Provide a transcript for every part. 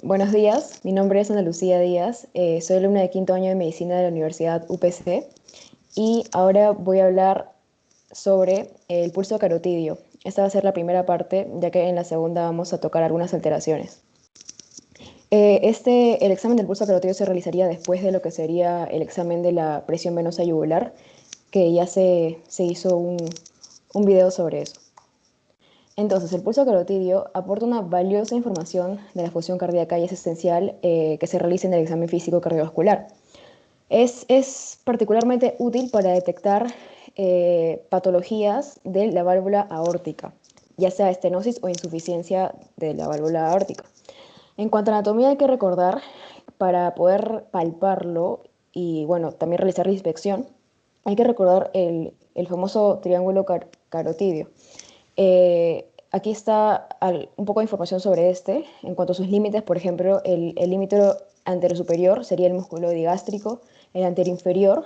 Buenos días, mi nombre es Ana Lucía Díaz, soy alumna de quinto año de Medicina de la Universidad UPC y ahora voy a hablar sobre el pulso carotidio. Esta va a ser la primera parte, ya que en la segunda vamos a tocar algunas alteraciones. El examen del pulso carotidio se realizaría después de lo que sería el examen de la presión venosa yugular, que ya se hizo un video sobre eso. Entonces, el pulso carotidio aporta una valiosa información de la función cardíaca y es esencial que se realice en el examen físico cardiovascular. Es particularmente útil para detectar patologías de la válvula aórtica, ya sea estenosis o insuficiencia de la válvula aórtica. En cuanto a anatomía, hay que recordar, para poder palparlo y bueno, también realizar la inspección, hay que recordar el famoso triángulo carotidio. Aquí está un poco de información sobre este. En cuanto a sus límites, por ejemplo, el límite anterosuperior sería el músculo digástrico, el anteroinferior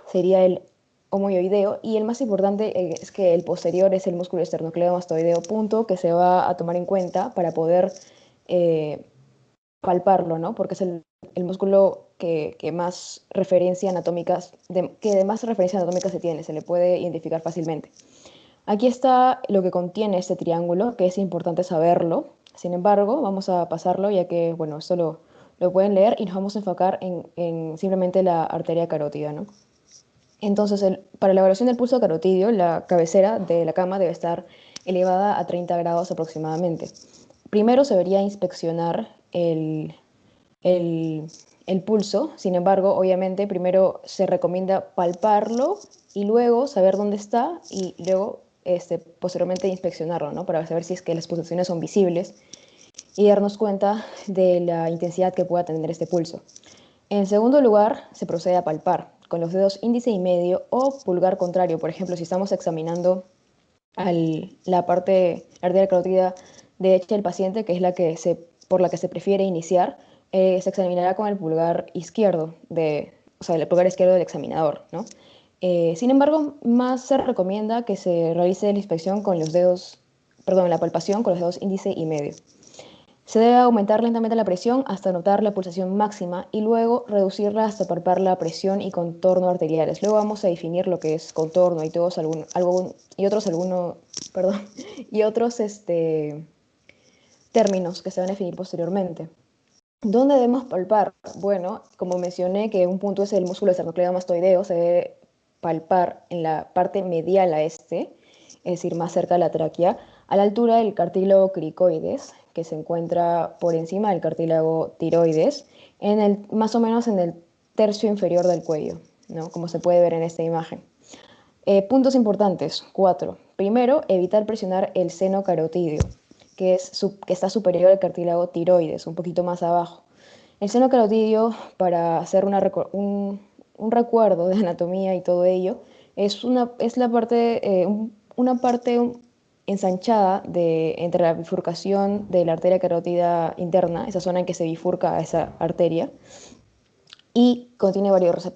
sería el homoioideo y el más importante es que el posterior es el músculo esternocleidomastoideo, punto que se va a tomar en cuenta para poder eh, palparlo, ¿no? Porque es el músculo que más referencia anatómicas, que de más referencia anatómica se tiene, se le puede identificar fácilmente. Aquí está lo que contiene este triángulo, que es importante saberlo. Sin embargo, vamos a pasarlo ya que, bueno, esto lo pueden leer y nos vamos a enfocar en simplemente la arteria carótida, ¿no? Entonces, para la evaluación del pulso carotidio, la cabecera de la cama debe estar elevada a 30 grados aproximadamente. Primero se debería inspeccionar el, el pulso. Sin embargo, obviamente, primero se recomienda palparlo y luego saber dónde está y luego posteriormente inspeccionarlo, ¿no? Para saber si es que las pulsaciones son visibles y darnos cuenta de la intensidad que pueda tener este pulso. En segundo lugar, se procede a palpar con los dedos índice y medio o pulgar contrario. Por ejemplo, si estamos examinando la parte arterial carótida derecha del paciente, que es por la que se prefiere iniciar, se examinará con el pulgar izquierdo, o sea, el pulgar izquierdo del examinador, ¿no? Sin embargo, más se recomienda que se realice la inspección con los dedos, perdón, la palpación con los dedos índice y medio. Se debe aumentar lentamente la presión hasta notar la pulsación máxima y luego reducirla hasta palpar la presión y contorno arteriales. Luego vamos a definir lo que es contorno y perdón, y otros términos que se van a definir posteriormente. ¿Dónde debemos palpar? Bueno, como mencioné que un punto es el músculo esternocleidomastoideo, se debe palpar en la parte medial a este, es decir, más cerca de la tráquea, a la altura del cartílago cricoides, que se encuentra por encima del cartílago tiroides, más o menos en el tercio inferior del cuello, ¿no? Como se puede ver en esta imagen. Puntos importantes, 4. Primero, evitar presionar el seno carotídeo, que está superior al cartílago tiroides, un poquito más abajo. El seno carotídeo, para hacer un recuerdo de anatomía y todo ello, es una parte ensanchada entre la bifurcación de la arteria carótida interna, esa zona en que se bifurca esa arteria, y contiene varios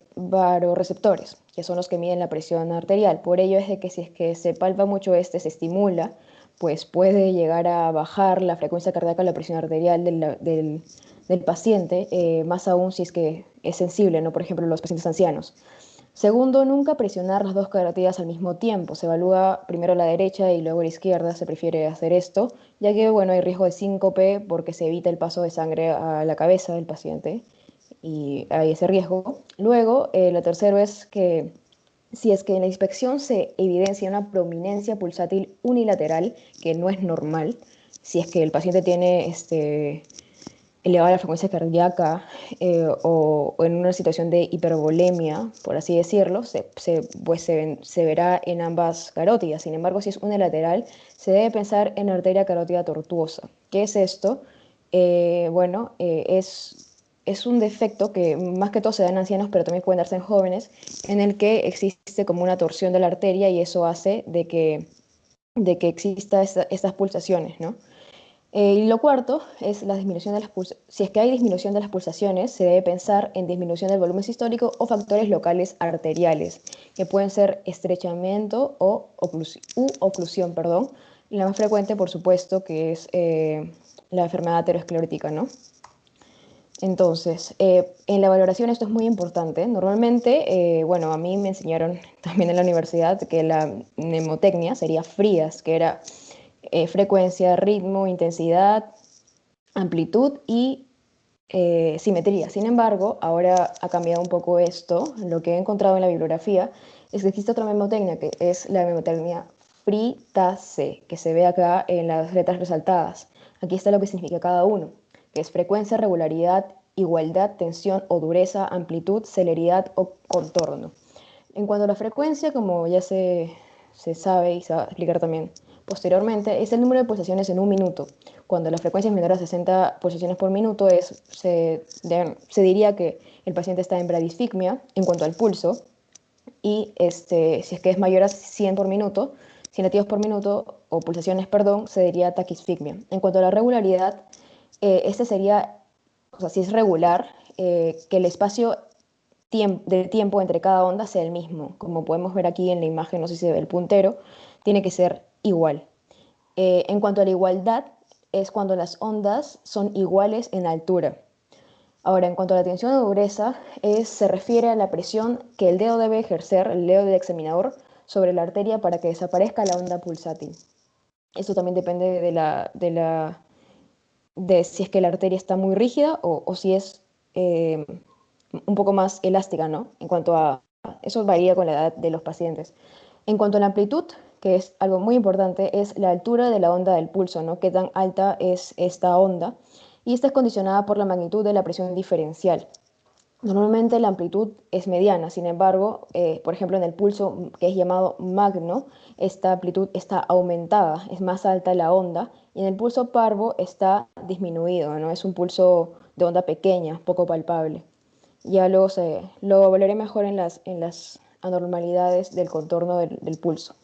que son los que miden la presión arterial. Por ello es de que si es que se palpa mucho se estimula, pues puede llegar a bajar la frecuencia cardíaca, la presión arterial del paciente, más aún si es que es sensible, ¿no? Por ejemplo, los pacientes ancianos. Segundo, nunca presionar las dos carotidas al mismo tiempo. Se evalúa primero la derecha y luego la izquierda, se prefiere hacer esto, ya que bueno, hay riesgo de síncope porque se evita el paso de sangre a la cabeza del paciente y hay ese riesgo. Luego, lo tercero es que si es que en la inspección se evidencia una prominencia pulsátil unilateral, que no es normal, si es que el paciente tiene elevada la frecuencia cardíaca o en una situación de hipervolemia, por así decirlo, se verá en ambas carótidas. Sin embargo, si es unilateral, se debe pensar en arteria carótida tortuosa. ¿Qué es esto? Bueno, es un defecto que más que todo se da en ancianos, pero también pueden darse en jóvenes, en el que existe como una torsión de la arteria y eso hace de que exista estas pulsaciones, ¿no? Y lo cuarto es la disminución de las pulsaciones. Si es que hay disminución de las pulsaciones, se debe pensar en disminución del volumen sistólico o factores locales arteriales, que pueden ser estrechamiento u oclusión, perdón. Y la más frecuente, por supuesto, que es la enfermedad aterosclerótica, ¿no? Entonces, en la valoración esto es muy importante. Normalmente, bueno, a mí me enseñaron también en la universidad que la mnemotecnia sería frías, que era frecuencia, ritmo, intensidad, amplitud y simetría. Sin embargo, ahora ha cambiado un poco esto. Lo que he encontrado en la bibliografía es que existe otra mnemotecnia, que es la mnemotecnia FRITACE, que se ve acá en las letras resaltadas. Aquí está lo que significa cada uno, que es frecuencia, regularidad, igualdad, tensión o dureza, amplitud, celeridad o contorno. En cuanto a la frecuencia, como ya se sabe y se va a explicar también posteriormente, es el número de pulsaciones en un minuto. Cuando la frecuencia es menor a 60 pulsaciones por minuto, se diría que el paciente está en bradisfigmia en cuanto al pulso, y si es que es mayor a 100 por minuto, 100 latidos por minuto, o pulsaciones, perdón, se diría taquisfigmia. En cuanto a la regularidad, este sería, o sea, si es regular, que el espacio de tiempo entre cada onda sea el mismo. Como podemos ver aquí en la imagen, no sé si se ve el puntero, tiene que ser igual. En cuanto a la igualdad, es cuando las ondas son iguales en altura. Ahora, en cuanto a la tensión o dureza, se refiere a la presión que el dedo debe ejercer, el dedo del examinador, sobre la arteria para que desaparezca la onda pulsátil. Esto también depende de si es que la arteria está muy rígida o si es eh, un poco más elástica, ¿no? En cuanto a, eso varía con la edad de los pacientes. En cuanto a la amplitud, que es algo muy importante, es la altura de la onda del pulso, ¿no? Qué tan alta es esta onda. Y esta es condicionada por la magnitud de la presión diferencial. Normalmente la amplitud es mediana, sin embargo, por ejemplo, en el pulso que es llamado magno, esta amplitud está aumentada, es más alta la onda, y en el pulso parvo está disminuido, ¿no? Es un pulso de onda pequeña, poco palpable. Ya luego lo hablaré mejor en las anormalidades del contorno del pulso.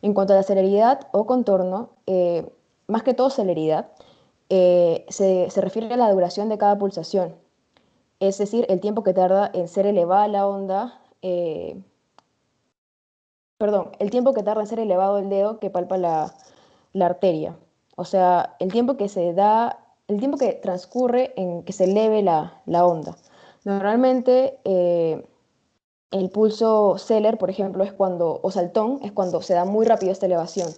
En cuanto a la celeridad o contorno, más que todo celeridad, se refiere a la duración de cada pulsación, es decir, el tiempo que tarda en ser elevada la onda, perdón, el tiempo que tarda en ser elevado el dedo que palpa la arteria. O sea, el tiempo que transcurre en que se eleve la onda. Normalmente, el pulso Zeller, por ejemplo, o saltón, es cuando se da muy rápido esta elevación,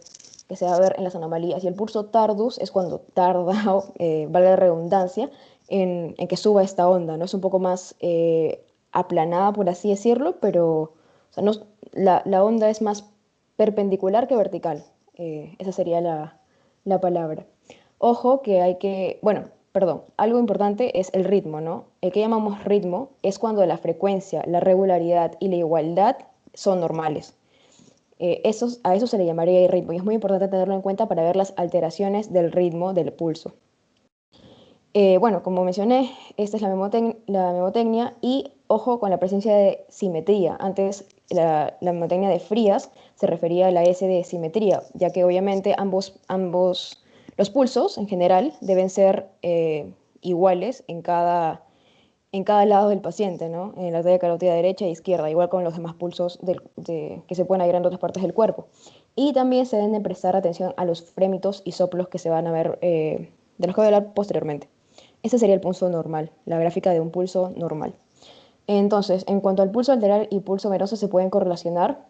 que se va a ver en las anomalías. Y el pulso tardus es cuando tarda, valga la redundancia, en que suba esta onda, ¿no? Es un poco más aplanada, por así decirlo, pero o sea, la onda es más perpendicular que vertical. Esa sería la palabra. Ojo que bueno, perdón, algo importante es el ritmo, ¿no? El que llamamos ritmo es cuando la frecuencia, la regularidad y la igualdad son normales. A eso se le llamaría ritmo y es muy importante tenerlo en cuenta para ver las alteraciones del ritmo del pulso. Bueno, como mencioné, esta es la memotecnia y ojo con la presencia de simetría. Antes la memotecnia de Frías se refería a la S de simetría, ya que obviamente los pulsos en general deben ser iguales en cada lado del paciente, ¿no? En la arteria carótida derecha e izquierda, igual con los demás pulsos que se pueden hallar en otras partes del cuerpo. Y también se deben de prestar atención a los frémitos y soplos que se van a ver, de los que voy a hablar posteriormente. Ese sería el pulso normal, la gráfica de un pulso normal. Entonces, en cuanto al pulso arterial y pulso venoso se pueden correlacionar,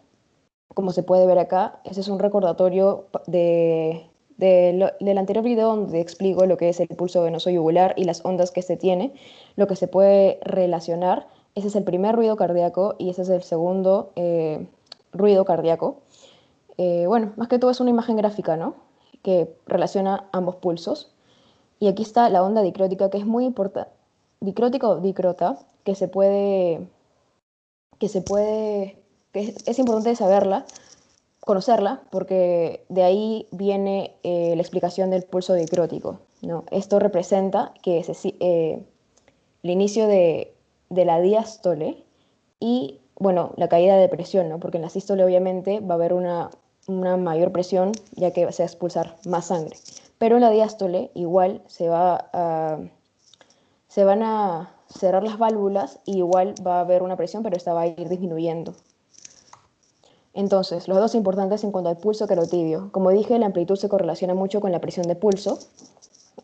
como se puede ver acá. Ese es un recordatorio del anterior video donde explico lo que es el pulso venoso yugular y las ondas que se tiene, lo que se puede relacionar. Ese es el primer ruido cardíaco y ese es el segundo ruido cardíaco. Bueno, más que todo es una imagen gráfica, ¿no? Que relaciona ambos pulsos. Y aquí está la onda dicrótica, que es muy importante, dicrótica o dicrota, que se puede, que es importante saberla, conocerla, porque de ahí viene la explicación del pulso dicrótico, ¿no? Esto representa que el inicio de la diástole y, bueno, la caída de presión, ¿no? Porque en la sístole obviamente va a haber una mayor presión, ya que se va a expulsar más sangre. Pero en la diástole igual se van a cerrar las válvulas y igual va a haber una presión, pero esta va a ir disminuyendo. Entonces, los datos importantes en cuanto al pulso carotidio. Como dije, la amplitud se correlaciona mucho con la presión de pulso.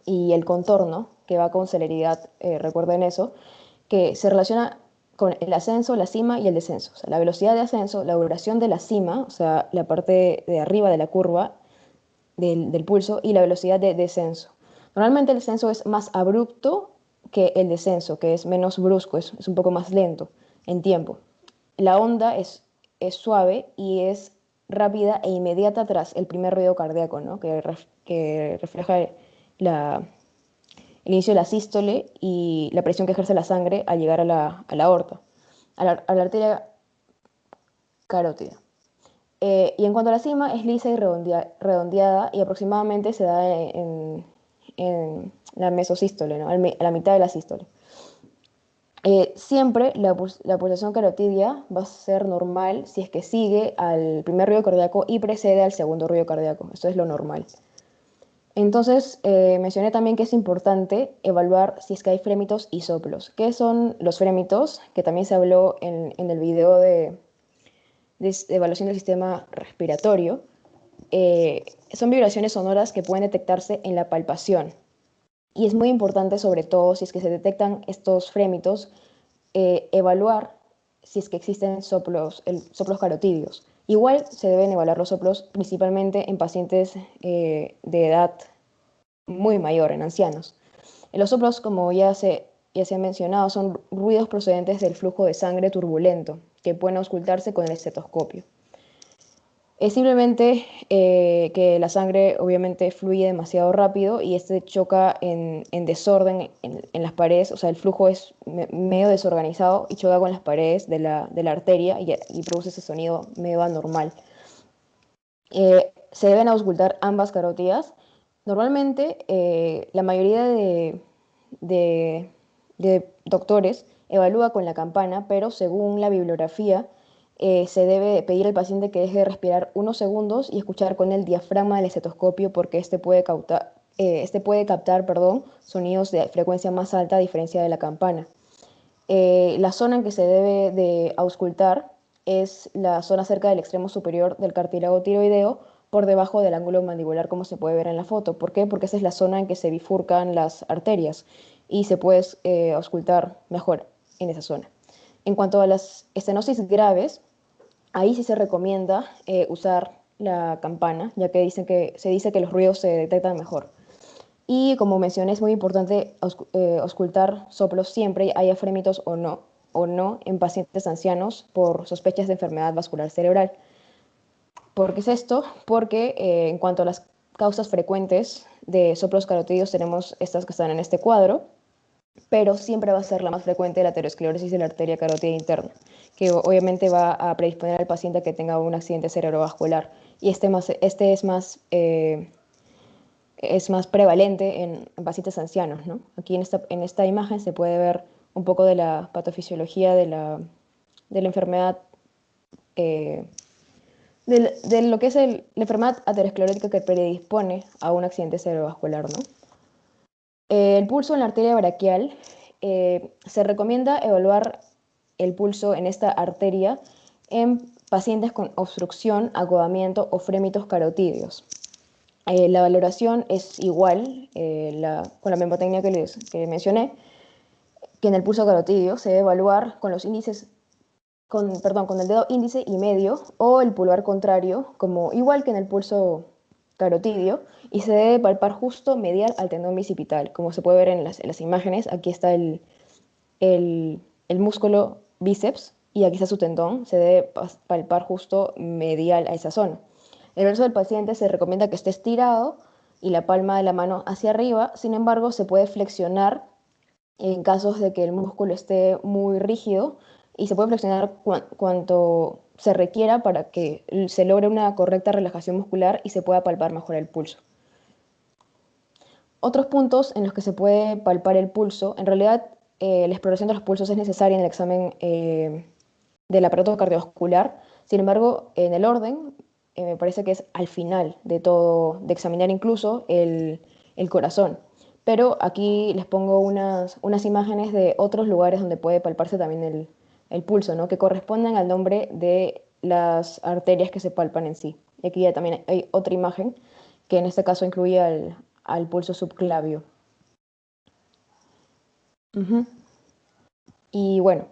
y el contorno, que va con celeridad, recuerden eso, que se relaciona con el ascenso, la cima y el descenso. O sea, la velocidad de ascenso, la duración de la cima, o sea, la parte de arriba de la curva del pulso, y la velocidad de descenso. Normalmente el descenso es más abrupto que el descenso, que es menos brusco, es un poco más lento en tiempo. La onda es suave y es rápida e inmediata tras el primer ruido cardíaco, ¿no? Que refleja la, el inicio de la sístole y la presión que ejerce la sangre al llegar a la aorta, a la arteria carótida. Y en cuanto a la cima, es lisa y redondeada y aproximadamente se da en la mesosístole, ¿no? A la mitad de la sístole. Siempre la pulsación carotidia va a ser normal si es que sigue al primer ruido cardíaco y precede al segundo ruido cardíaco. Esto es lo normal. Entonces, mencioné también que es importante evaluar si es que hay frémitos y soplos. ¿Qué son los frémitos? Que también se habló en el video de evaluación del sistema respiratorio. Son vibraciones sonoras que pueden detectarse en la palpación. Y es muy importante, sobre todo, si es que se detectan estos frémitos, evaluar si es que existen soplos carotídeos. Igual se deben evaluar los soplos principalmente en pacientes de edad muy mayor, en ancianos. Los soplos, como ya se ha mencionado, son ruidos procedentes del flujo de sangre turbulento que pueden auscultarse con el estetoscopio. Es simplemente que la sangre obviamente fluye demasiado rápido y este choca en desorden en las paredes, o sea, el flujo es medio desorganizado y choca con las paredes de la arteria y produce ese sonido medio anormal. Se deben auscultar ambas carótidas. Normalmente la mayoría de, de doctores evalúa con la campana, pero según la bibliografía, se debe pedir al paciente que deje de respirar unos segundos y escuchar con el diafragma del estetoscopio porque este puede captar, perdón, sonidos de frecuencia más alta a diferencia de la campana. La zona en que se debe de auscultar es la zona cerca del extremo superior del cartílago tiroideo por debajo del ángulo mandibular, como se puede ver en la foto. ¿Por qué? Porque esa es la zona en que se bifurcan las arterias y se puede auscultar mejor en esa zona. En cuanto a las estenosis graves, ahí sí se recomienda usar la campana, ya que se dice que los ruidos se detectan mejor. Y como mencioné, es muy importante auscultar soplos siempre, haya frémitos o no en pacientes ancianos por sospechas de enfermedad vascular cerebral. ¿Por qué es esto? Porque en cuanto a las causas frecuentes de soplos carotídeos, tenemos estas que están en este cuadro, pero siempre va a ser la más frecuente la aterosclerosis de la arteria carótida interna, que obviamente va a predisponer al paciente a que tenga un accidente cerebrovascular. Y este es más prevalente en pacientes ancianos, ¿no? Aquí en esta imagen se puede ver un poco de la patofisiología de la enfermedad, eh, de lo que es la enfermedad aterosclerótica que predispone a un accidente cerebrovascular, ¿no? El pulso en la arteria braquial, se recomienda evaluar el pulso en esta arteria en pacientes con obstrucción, acodamiento o frémitos carotídeos. La valoración es igual con la memotecnia que mencioné, que en el pulso carotídeo se debe evaluar con los índices, con el dedo índice y medio o el pulgar contrario, como igual que en el pulso carotidio, y se debe palpar justo medial al tendón bicipital. Como se puede ver en las imágenes, aquí está el músculo bíceps y aquí está su tendón, se debe palpar justo medial a esa zona. El verso del paciente se recomienda que esté estirado y la palma de la mano hacia arriba, sin embargo se puede flexionar en casos de que el músculo esté muy rígido y se puede flexionar cuanto se requiera para que se logre una correcta relajación muscular y se pueda palpar mejor el pulso. Otros puntos en los que se puede palpar el pulso, en realidad la exploración de los pulsos es necesaria en el examen del aparato cardiovascular. Sin embargo, en el orden, me parece que es al final de todo, de examinar incluso el corazón. Pero aquí les pongo unas imágenes de otros lugares donde puede palparse también el pulso, ¿no? Que corresponden al nombre de las arterias que se palpan en sí. Y aquí ya también hay otra imagen que en este caso incluye al pulso subclavio. Ujú. Y bueno,